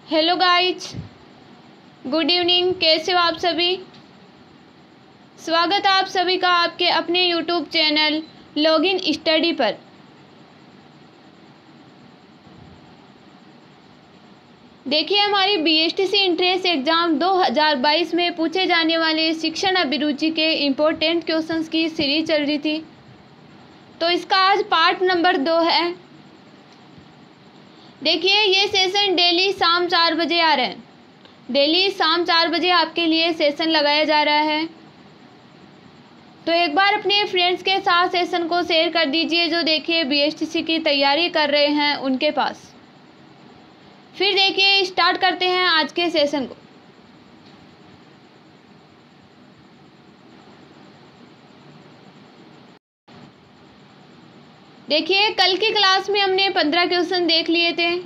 Hello guys, good evening. कैसे हो आप सभी? स्वागत है आप सभी का आपके अपने यूट्यूब चैनल लॉगिन स्टडी पर। देखिए, हमारी बीएसटीसी एंट्रेंस एग्ज़ाम 2022 में पूछे जाने वाले शिक्षण अभिरुचि के इम्पोर्टेंट क्वेश्चंस की सीरीज चल रही थी, तो इसका आज पार्ट नंबर 2 है। देखिए, ये सेशन डेली शाम 4 बजे आ रहे हैं। डेली शाम 4 बजे आपके लिए सेशन लगाया जा रहा है, तो एक बार अपने फ्रेंड्स के साथ सेशन को शेयर कर दीजिए जो देखिए बीएसटीसी की तैयारी कर रहे हैं उनके पास। फिर देखिए, स्टार्ट करते हैं आज के सेशन को। देखिए, कल की क्लास में हमने 15 क्वेश्चन देख लिए थे,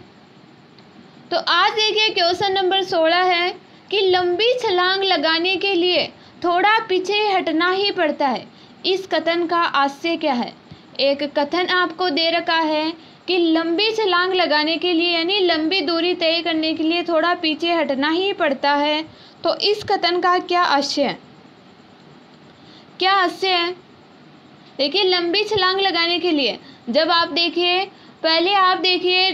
तो आज देखिए क्वेश्चन नंबर 16 है कि लंबी छलांग लगाने के लिए थोड़ा पीछे हटना ही पड़ता है। इस कथन का आशय क्या है? एक कथन आपको दे रखा है कि लंबी छलांग लगाने के लिए यानी लंबी दूरी तय करने के लिए थोड़ा पीछे हटना ही पड़ता है, तो इस कथन का क्या आशय है? क्या आशय है? देखिए, लंबी छलांग लगाने के लिए जब आप देखिए, पहले आप देखिए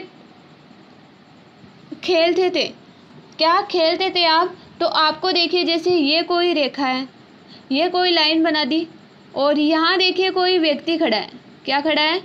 खेलते थे, क्या खेलते थे आप? तो आपको देखिए, जैसे ये कोई रेखा है, ये कोई लाइन बना दी और यहाँ देखिए कोई व्यक्ति खड़ा है। क्या खड़ा है?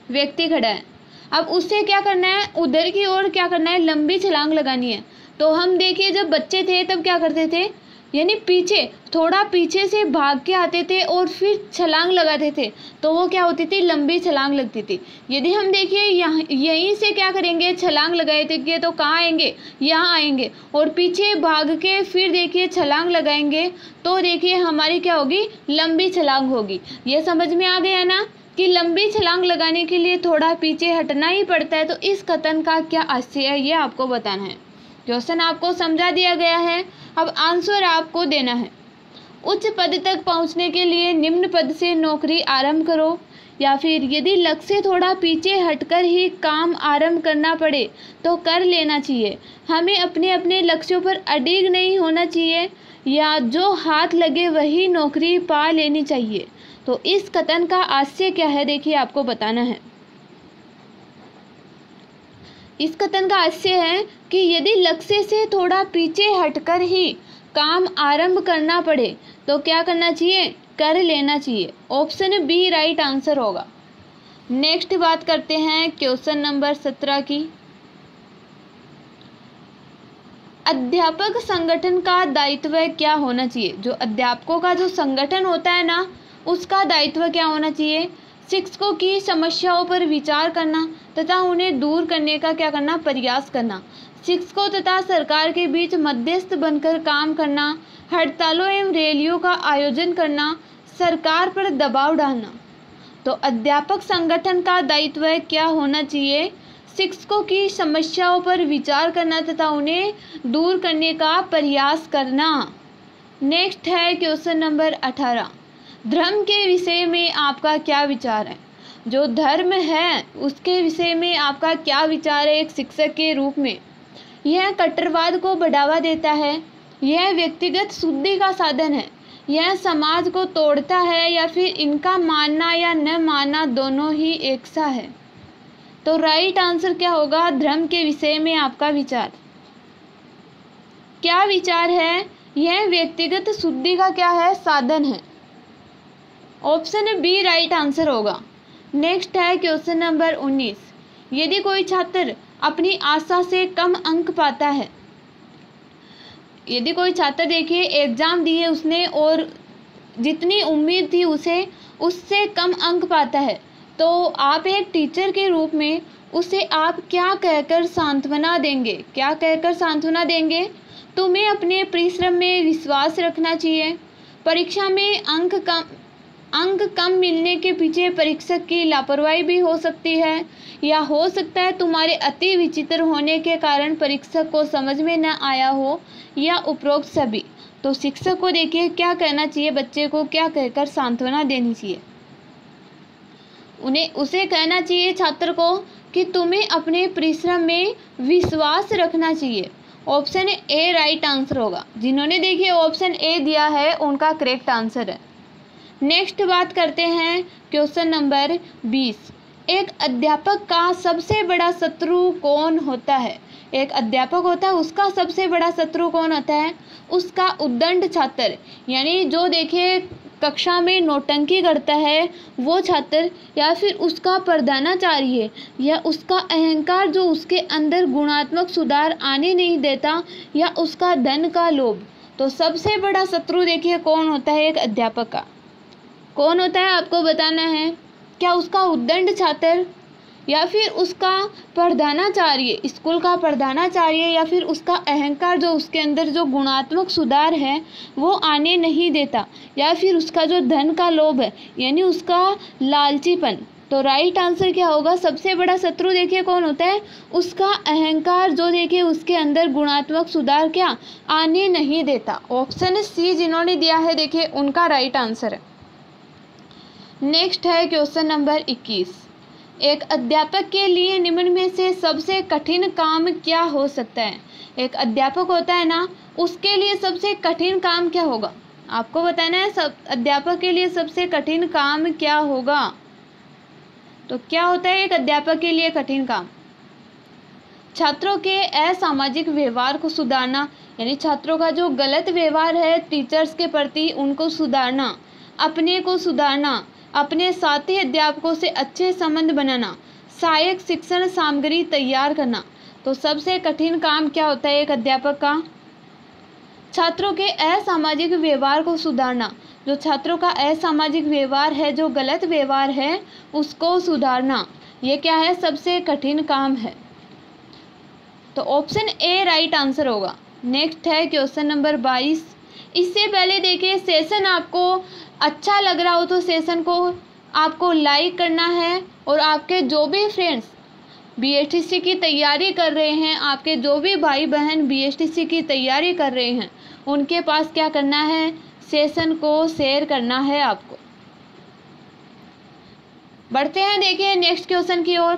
व्यक्ति खड़ा है। अब उससे क्या करना है? उधर की ओर क्या करना है? लंबी छलांग लगानी है। तो हम देखिए, जब बच्चे थे तब क्या करते थे, यानी पीछे थोड़ा पीछे से भाग के आते थे और फिर छलांग लगाते थे, तो वो क्या होती थी? लंबी छलांग लगती थी। यदि हम देखिए यहाँ यहीं से क्या करेंगे, छलांग लगाए थे तो कहाँ आएंगे? यहाँ आएंगे और पीछे भाग के फिर देखिए छलांग लगाएंगे, तो देखिए हमारी क्या होगी? लंबी छलांग होगी। ये समझ में आ गया ना कि लंबी छलांग लगाने के लिए थोड़ा पीछे हटना ही पड़ता है। तो इस कथन का क्या आशय है, ये आपको बताना है। क्वेश्चन आपको समझा दिया गया है, अब आंसर आपको देना है। उच्च पद तक पहुंचने के लिए निम्न पद से नौकरी आरंभ करो, या फिर यदि लक्ष्य से थोड़ा पीछे हटकर ही काम आरंभ करना पड़े तो कर लेना चाहिए। हमें अपने अपने लक्ष्यों पर अडिग नहीं होना चाहिए, या जो हाथ लगे वही नौकरी पा लेनी चाहिए। तो इस कथन का आशय क्या है, देखिए आपको बताना है। इस कथन का आशय है कि यदि लक्ष्य से थोड़ा पीछे हटकर ही काम आरंभ करना पड़े तो क्या करना चाहिए? कर लेना चाहिए। ऑप्शन बी राइट आंसर होगा। नेक्स्ट बात करते हैं क्वेश्चन नंबर 17 की। अध्यापक संगठन का दायित्व क्या होना चाहिए? जो अध्यापकों का जो संगठन होता है ना, उसका दायित्व क्या होना चाहिए? शिक्षकों की समस्याओं पर विचार करना तथा उन्हें दूर करने का क्या करना? प्रयास करना। शिक्षकों तथा सरकार के बीच मध्यस्थ बनकर काम करना, हड़तालों एवं रैलियों का आयोजन करना, सरकार पर दबाव डालना। तो अध्यापक संगठन का दायित्व क्या होना चाहिए? शिक्षकों की समस्याओं पर विचार करना तथा उन्हें दूर करने का प्रयास करना। नेक्स्ट है क्वेश्चन नंबर 18। धर्म के विषय में आपका क्या विचार है? जो धर्म है उसके विषय में आपका क्या विचार है एक शिक्षक के रूप में? यह कट्टरवाद को बढ़ावा देता है, यह व्यक्तिगत शुद्धि का साधन है, यह समाज को तोड़ता है, या फिर इनका मानना या न मानना दोनों ही एक सा है? तो राइट आंसर क्या होगा? धर्म के विषय में आपका विचार क्या विचार है? यह व्यक्तिगत शुद्धि का क्या है? साधन है। ऑप्शन बी राइट आंसर होगा। नेक्स्ट है क्वेश्चन नंबर 19। यदि कोई छात्र अपनी आशा से कम अंक पाता है, यदि कोई छात्र देखिए एग्जाम दिए उसने और जितनी उम्मीद थी उसे उससे कम अंक पाता है, तो आप एक टीचर के रूप में उसे आप क्या कहकर सांत्वना देंगे? क्या कहकर सांत्वना देंगे? तुम्हें अपने परिश्रम में विश्वास रखना चाहिए। परीक्षा में अंक कम मिलने के पीछे परीक्षक की लापरवाही भी हो सकती है, या हो सकता है तुम्हारे अति विचित्र होने के कारण परीक्षक को समझ में न आया हो, या उपरोक्त सभी। तो शिक्षक को देखिए क्या कहना चाहिए, बच्चे को क्या कहकर सांत्वना देनी चाहिए? उसे कहना चाहिए छात्र को कि तुम्हें अपने परिश्रम में विश्वास रखना चाहिए ऑप्शन ए राइट आंसर होगा। जिन्होंने देखिए ऑप्शन ए दिया है उनका करेक्ट आंसर है। नेक्स्ट बात करते हैं क्वेश्चन नंबर 20। एक अध्यापक का सबसे बड़ा शत्रु कौन होता है? एक अध्यापक होता है, उसका सबसे बड़ा शत्रु कौन होता है? उसका उद्दंड छात्र, यानी जो देखिए कक्षा में नौटंकी करता है वो छात्र, या फिर उसका प्रधानाचार्य, या उसका अहंकार जो उसके अंदर गुणात्मक सुधार आने नहीं देता, या उसका धन का लोभ। तो सबसे बड़ा शत्रु देखिए कौन होता है एक अध्यापक का? कौन होता है आपको बताना है। क्या उसका उद्दंड छात्र, या फिर उसका प्रधानाचार्य, स्कूल का प्रधानाचार्य, या फिर उसका अहंकार जो उसके अंदर जो गुणात्मक सुधार है वो आने नहीं देता, या फिर उसका जो धन का लोभ है यानी उसका लालचीपन। तो राइट आंसर क्या होगा? सबसे बड़ा शत्रु देखिए कौन होता है? उसका अहंकार जो देखिए उसके अंदर गुणात्मक सुधार क्या आने नहीं देता। ऑप्शन सी जिन्होंने दिया है देखिए उनका राइट आंसर है। नेक्स्ट है क्वेश्चन नंबर 21। एक अध्यापक के लिए निम्न में से सबसे कठिन काम क्या हो सकता है? एक अध्यापक होता है ना, उसके लिए सबसे कठिन काम क्या होगा? आपको बताना है सब अध्यापक के लिए सबसे कठिन काम क्या होगा। तो क्या होता है एक अध्यापक के लिए कठिन काम? छात्रों के असामाजिक व्यवहार को सुधारना, यानी छात्रों का जो गलत व्यवहार है टीचर्स के प्रति उनको सुधारना, अपने को सुधारना, अपने साथी अध्यापकों से अच्छे संबंध बनाना, सहायक शिक्षण सामग्री तैयार करना। तो सबसे कठिन काम क्या होता है एक अध्यापक का? छात्रों के असामाजिक व्यवहार को सुधारना। जो छात्रों का असामाजिक व्यवहार है, जो गलत व्यवहार है उसको सुधारना, ये क्या है? सबसे कठिन काम है। तो ऑप्शन ए राइट आंसर होगा। नेक्स्ट है क्वेश्चन नंबर 22। इससे पहले देखिए सेशन आपको अच्छा लग रहा हो तो सेशन को आपको लाइक करना है, और आपके जो भी फ्रेंड्स बीएसटीसी की तैयारी कर रहे हैं, आपके जो भी भाई बहन बीएसटीसी की तैयारी कर रहे हैं, उनके पास क्या करना है? सेशन को शेयर करना है आपको। बढ़ते हैं देखिए नेक्स्ट क्वेश्चन की ओर।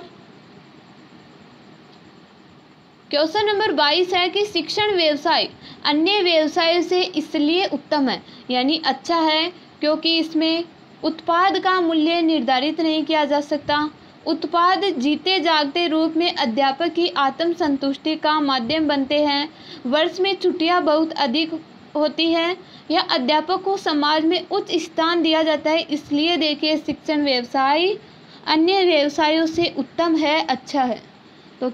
क्वेश्चन नंबर 22 है कि शिक्षण व्यवसाय अन्य व्यवसायों से इसलिए उत्तम है, यानी अच्छा है, क्योंकि इसमें उत्पाद का मूल्य निर्धारित नहीं किया जा सकता, उत्पाद जीते जागते रूप में अध्यापक की आत्मसंतुष्टि का माध्यम बनते हैं, वर्ष में छुट्टियां बहुत अधिक होती है, या अध्यापक को समाज में उच्च स्थान दिया जाता है, इसलिए देखिए शिक्षण व्यवसाय अन्य व्यवसायों से उत्तम है, अच्छा है। तो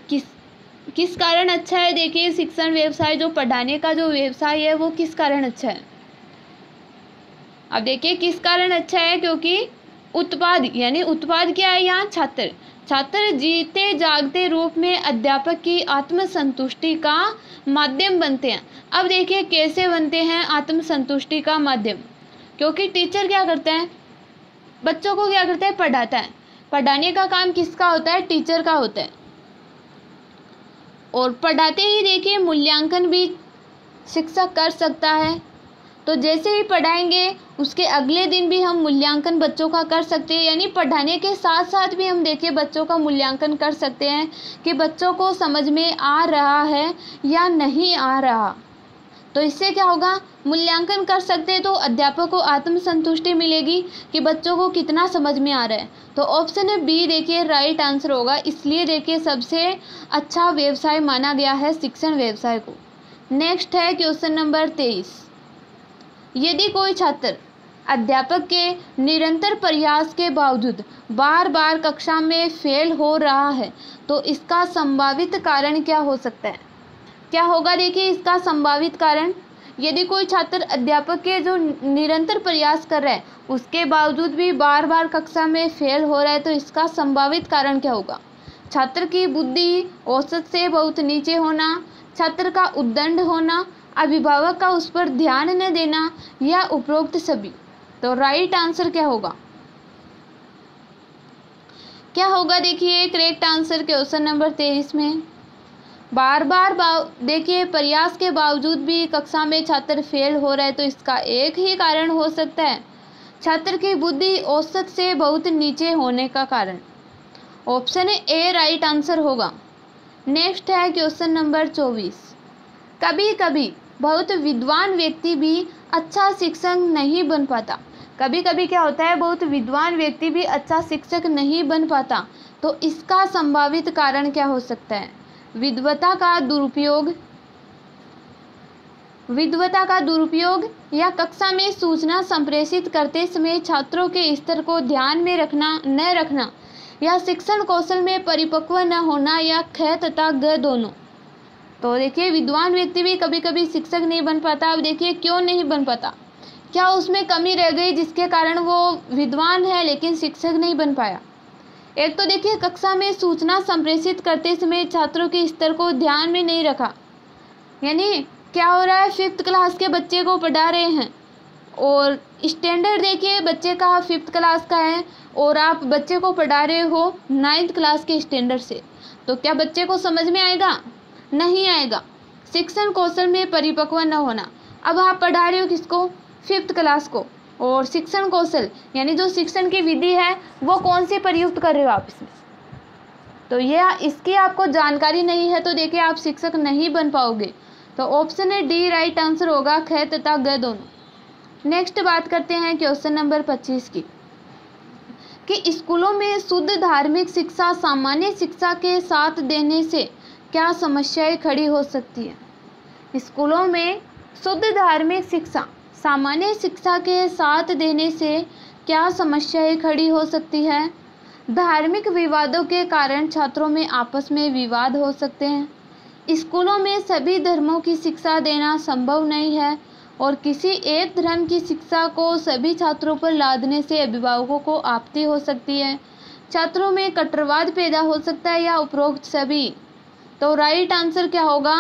किस कारण अच्छा है? देखिए शिक्षण व्यवसाय जो पढ़ाने का जो व्यवसाय है वो किस कारण अच्छा है? अब देखिए किस कारण अच्छा है, क्योंकि उत्पाद, यानी उत्पाद क्या है यहाँ? छात्र जीते जागते रूप में अध्यापक की आत्मसंतुष्टि का माध्यम बनते हैं। अब देखिए कैसे बनते हैं आत्मसंतुष्टि का माध्यम? क्योंकि टीचर क्या करता है? बच्चों को क्या करता है? पढ़ाता है। पढ़ाने का काम किसका होता है? टीचर का होता है। और पढ़ाते ही देखिए मूल्यांकन भी शिक्षक कर सकता है। तो जैसे ही पढ़ाएंगे उसके अगले दिन भी हम मूल्यांकन बच्चों का कर सकते हैं, यानी पढ़ाने के साथ साथ भी हम देखिए बच्चों का मूल्यांकन कर सकते हैं कि बच्चों को समझ में आ रहा है या नहीं आ रहा। तो इससे क्या होगा? मूल्यांकन कर सकते हैं तो अध्यापक को आत्मसंतुष्टि मिलेगी कि बच्चों को कितना समझ में आ रहा है। तो ऑप्शन बी देखिए राइट आंसर होगा। इसलिए देखिए सबसे अच्छा व्यवसाय माना गया है शिक्षण व्यवसाय को। नेक्स्ट है क्वेश्चन नंबर 23। यदि कोई छात्र अध्यापक के निरंतर प्रयास के बावजूद बार बार कक्षा में फेल हो रहा है तो इसका संभावित कारण क्या हो सकता है? क्या होगा? देखिए इसका संभावित कारण, यदि कोई छात्र अध्यापक के जो निरंतर प्रयास कर रहा है उसके बावजूद भी बार बार कक्षा में फेल हो रहा है तो इसका संभावित कारण क्या होगा? छात्र की बुद्धि औसत से बहुत नीचे होना, छात्र का उद्दंड होना, अभिभावक का उस पर ध्यान न देना, या उपरोक्त सभी। तो राइट आंसर क्या होगा? क्या होगा? देखिए करेक्ट आंसर क्वेश्चन नंबर 23 में बार बार देखिए प्रयास के बावजूद भी कक्षा में छात्र फेल हो रहा है तो इसका एक ही कारण हो सकता है, छात्र की बुद्धि औसत से बहुत नीचे होने का कारण। ऑप्शन ए राइट आंसर होगा। नेक्स्ट है क्वेश्चन नंबर 24। कभी कभी बहुत विद्वान व्यक्ति भी अच्छा शिक्षक नहीं बन पाता। कभी कभी क्या होता है, बहुत विद्वान व्यक्ति भी अच्छा शिक्षक नहीं बन पाता। तो इसका संभावित कारण क्या हो सकता है? विद्वता का दुरुपयोग या कक्षा में सूचना संप्रेषित करते समय छात्रों के स्तर को ध्यान में न रखना या शिक्षण कौशल में परिपक्व न होना या ख तथा ग दोनों। तो देखिए, विद्वान व्यक्ति भी कभी कभी शिक्षक नहीं बन पाता। अब देखिए क्यों नहीं बन पाता, क्या उसमें कमी रह गई जिसके कारण वो विद्वान है लेकिन शिक्षक नहीं बन पाया? एक तो देखिए, कक्षा में सूचना संप्रेषित करते समय छात्रों के स्तर को ध्यान में नहीं रखा। यानी क्या हो रहा है, 5th क्लास के बच्चे को पढ़ा रहे हैं और स्टैंडर्ड देखिए बच्चे का 5th क्लास का है और आप बच्चे को पढ़ा रहे हो 9th क्लास के स्टैंडर्ड से, तो क्या बच्चे को समझ में आएगा? नहीं आएगा। शिक्षण कौशल में परिपक्व न होना। अब आप पढ़ा रहे हो किसको? 5th क्लास को। और शिक्षण कौशल यानी जो शिक्षण की विधि है वो कौन सी प्रयुक्त कर रहे हो आप इसमें? तो ये इसकी आपको जानकारी नहीं है, तो देखिए आप शिक्षक नहीं बन पाओगे। तो ऑप्शन है डी राइट आंसर होगा, ख तथा ग दोनों। नेक्स्ट बात करते हैं क्वेश्चन नंबर 25 की, कि स्कूलों में शुद्ध धार्मिक शिक्षा सामान्य शिक्षा के साथ देने से क्या समस्याएं खड़ी हो सकती है? स्कूलों में शुद्ध धार्मिक शिक्षा सामान्य शिक्षा के साथ देने से क्या समस्याएं खड़ी हो सकती है? धार्मिक विवादों के कारण छात्रों में आपस में विवाद हो सकते हैं। स्कूलों में सभी धर्मों की शिक्षा देना संभव नहीं है और किसी एक धर्म की शिक्षा को सभी छात्रों पर लादने से अभिभावकों को आपत्ति हो सकती है। छात्रों में कट्टरवाद पैदा हो सकता है या उपरोक्त सभी। तो राइट आंसर क्या होगा?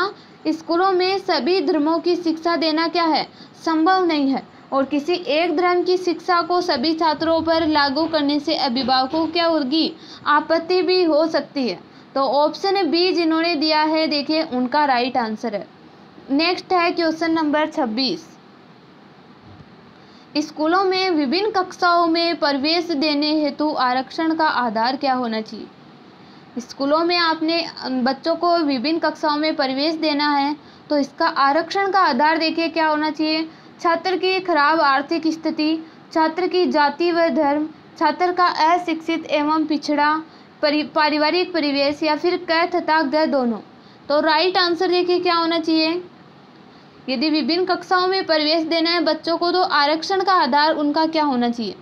स्कूलों में सभी धर्मों की शिक्षा देना क्या है? संभव नहीं है और किसी एक धर्म की शिक्षा को सभी छात्रों पर लागू करने से अभिभावकों को क्या होगी? आपत्ति भी हो सकती है। तो ऑप्शन बी जिन्होंने दिया है देखिए उनका राइट आंसर है। नेक्स्ट है क्वेश्चन नंबर 26, स्कूलों में विभिन्न कक्षाओं में प्रवेश देने हेतु आरक्षण का आधार क्या होना चाहिए? स्कूलों में आपने बच्चों को विभिन्न कक्षाओं में प्रवेश देना है तो इसका आरक्षण का आधार देखिए क्या होना चाहिए? छात्र की खराब आर्थिक स्थिति, छात्र की जाति व धर्म, छात्र का अशिक्षित एवं पिछड़ा पारिवारिक परिवेश या फिर क तथा ग दोनों। तो राइट आंसर देखिए क्या होना चाहिए? यदि विभिन्न कक्षाओं में प्रवेश देना है बच्चों को तो आरक्षण का आधार उनका क्या होना चाहिए?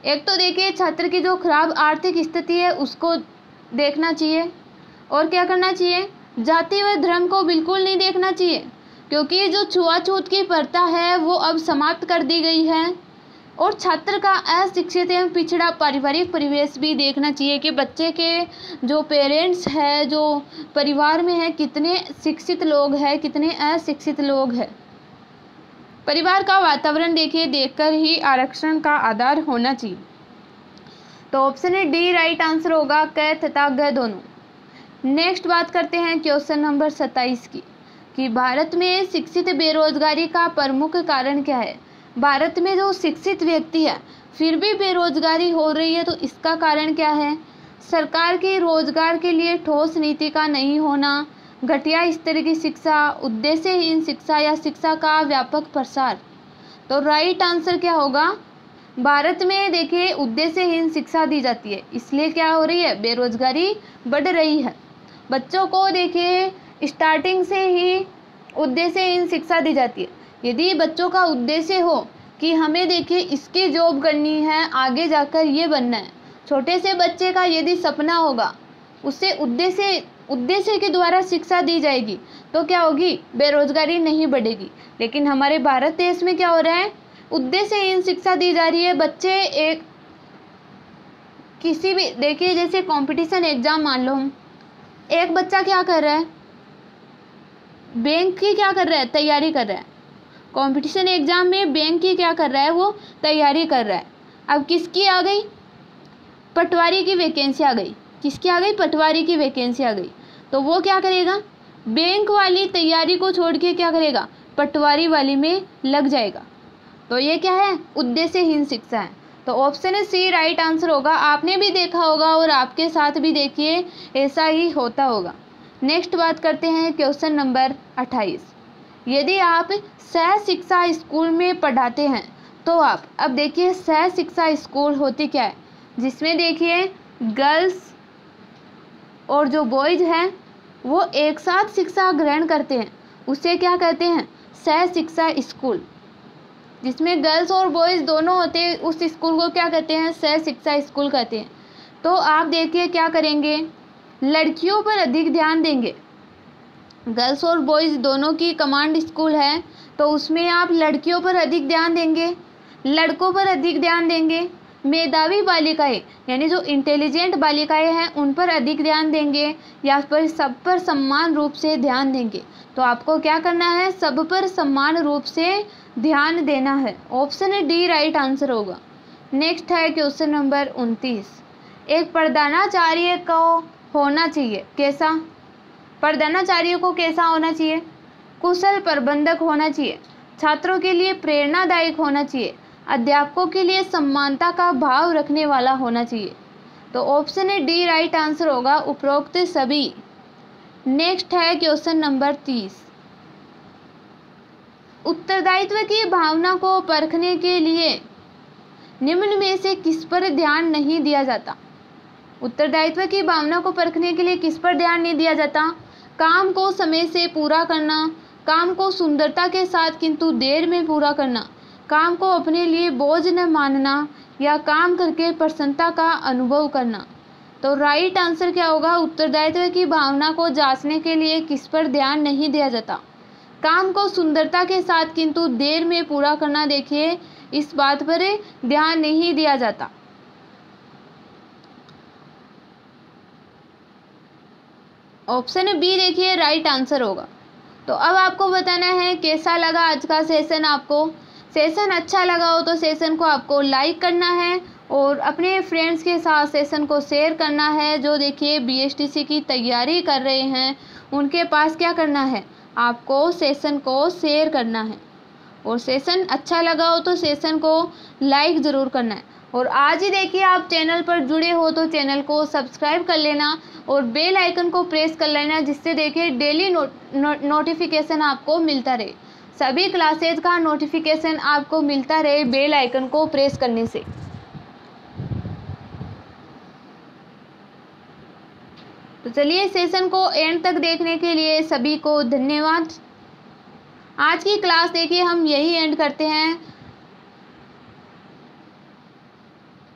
एक तो देखिए छात्र की जो खराब आर्थिक स्थिति है उसको देखना चाहिए और क्या करना चाहिए? जाति व धर्म को बिल्कुल नहीं देखना चाहिए क्योंकि जो छुआछूत की प्रथा है वो अब समाप्त कर दी गई है। और छात्र का अशिक्षित एवं पिछड़ा पारिवारिक परिवेश भी देखना चाहिए कि बच्चे के जो पेरेंट्स है, जो परिवार में है, कितने शिक्षित लोग हैं, कितने अशिक्षित लोग हैं। परिवार का वातावरण देखिए देखकर ही आरक्षण का आधार होना चाहिए। तो ऑप्शन है डी राइट आंसर होगा, क तथा ग दोनों। नेक्स्ट बात करते हैं क्वेश्चन नंबर 27 की, कि भारत में शिक्षित बेरोजगारी का प्रमुख कारण क्या है? भारत में जो शिक्षित व्यक्ति है फिर भी बेरोजगारी हो रही है तो इसका कारण क्या है? सरकार की रोजगार के लिए ठोस नीति का नहीं होना, घटिया स्तर की शिक्षा, उद्देश्यहीन शिक्षा या शिक्षा का व्यापक प्रसार। तो राइट आंसर क्या होगा? भारत में देखिए उद्देश्यहीन शिक्षा दी जाती है इसलिए क्या हो रही है? बेरोजगारी बढ़ रही है। बच्चों को देखिए स्टार्टिंग से ही उद्देश्यहीन शिक्षा दी जाती है। यदि बच्चों का उद्देश्य हो कि हमें देखिए इसकी जॉब करनी है, आगे जाकर ये बनना है, छोटे से बच्चे का यदि सपना होगा उससे उद्देश्य के द्वारा शिक्षा दी जाएगी तो क्या होगी? बेरोजगारी नहीं बढ़ेगी। लेकिन हमारे भारत देश में क्या हो रहा है? उद्देश्यहीन शिक्षा दी जा रही है। बच्चे एक किसी भी देखिए जैसे कंपटीशन एग्जाम मान लो, हम एक बच्चा क्या कर रहा है? बैंक की क्या कर रहा है? तैयारी कर रहा है। कंपटीशन एग्जाम में बैंक की क्या कर रहा है? वो तैयारी कर रहा है। अब किसकी आ गई? पटवारी की वैकेंसी आ गई। किसकी आ गई? पटवारी की वैकेंसी आ गई। तो वो क्या करेगा? बैंक वाली तैयारी को छोड़ के क्या करेगा? पटवारी वाली में लग जाएगा। तो ये क्या है? उद्देश्यहीन शिक्षा है। तो ऑप्शन है सी राइट आंसर होगा। आपने भी देखा होगा और आपके साथ भी देखिए ऐसा ही होता होगा। नेक्स्ट बात करते हैं क्वेश्चन नंबर 28। यदि आप सह शिक्षा स्कूल में पढ़ाते हैं तो आप, अब देखिए सह शिक्षा स्कूल होती क्या है, जिसमें देखिए गर्ल्स और जो बॉयज़ हैं वो एक साथ शिक्षा ग्रहण करते हैं, उसे क्या कहते हैं, सह शिक्षा स्कूल। जिसमें गर्ल्स और बॉयज़ दोनों होते हैं उस स्कूल को क्या कहते हैं, सह शिक्षा स्कूल कहते हैं। तो आप देखिए क्या करेंगे, लड़कियों पर अधिक ध्यान देंगे। गर्ल्स और बॉयज़ दोनों की कमांड स्कूल है तो उसमें आप लड़कियों पर अधिक ध्यान देंगे, लड़कों पर अधिक ध्यान देंगे। मेधावी बालिकाएं यानी जो इंटेलिजेंट बालिकाएं हैं उन पर अधिक ध्यान देंगे या पर सब पर समान रूप से ध्यान देंगे। तो आपको क्या करना है, सब पर समान रूप से ध्यान देना है। ऑप्शन डी राइट आंसर होगा। नेक्स्ट है क्वेश्चन नंबर 29। एक प्रधानाचार्य को होना चाहिए कैसा, प्रधानाचार्य को कैसा होना चाहिए, कुशल प्रबंधक होना चाहिए, छात्रों के लिए प्रेरणादायक होना चाहिए, अध्यापकों के लिए समानता का भाव रखने वाला होना चाहिए। तो ऑप्शन डी राइट आंसर होगा, उपरोक्त सभी। नेक्स्ट है क्वेश्चन नंबर 30। उत्तरदायित्व की भावना को परखने के लिए निम्न में से किस पर ध्यान नहीं दिया जाता। उत्तरदायित्व की भावना को परखने के लिए किस पर ध्यान नहीं दिया जाता, काम को समय से पूरा करना, काम को सुंदरता के साथ किंतु देर में पूरा करना, काम को अपने लिए बोझ न मानना, या काम करके प्रसन्नता का अनुभव करना। तो राइट आंसर क्या होगा, उत्तरदायित्व की भावना को जांचने के लिए किस पर ध्यान नहीं दिया जाता, काम को सुंदरता के साथ किंतु देर में पूरा करना। देखिए इस बात पर ध्यान नहीं दिया जाता। ऑप्शन बी देखिए राइट आंसर होगा। तो अब आपको बताना है कैसा लगा आज का सेशन। आपको सेशन अच्छा लगा हो तो सेशन को आपको लाइक करना है और अपने फ्रेंड्स के साथ सेशन को शेयर करना है। जो देखिए बीएसटीसी की तैयारी कर रहे हैं उनके पास क्या करना है, आपको सेशन को शेयर करना है। और सेशन अच्छा लगा हो तो सेशन को लाइक ज़रूर करना है। और आज ही देखिए आप चैनल पर जुड़े हो तो चैनल को सब्सक्राइब कर लेना और बेल आइकन को प्रेस कर लेना, जिससे देखिए डेली नोटिफिकेशन आपको मिलता रहे। सभी क्लासेज का नोटिफिकेशन आपको मिलता रहे बेल आइकन को प्रेस करने से। तो चलिए सेशन को एंड तक देखने के लिए सभी को धन्यवाद। आज की क्लास देखिए हम यही एंड करते हैं।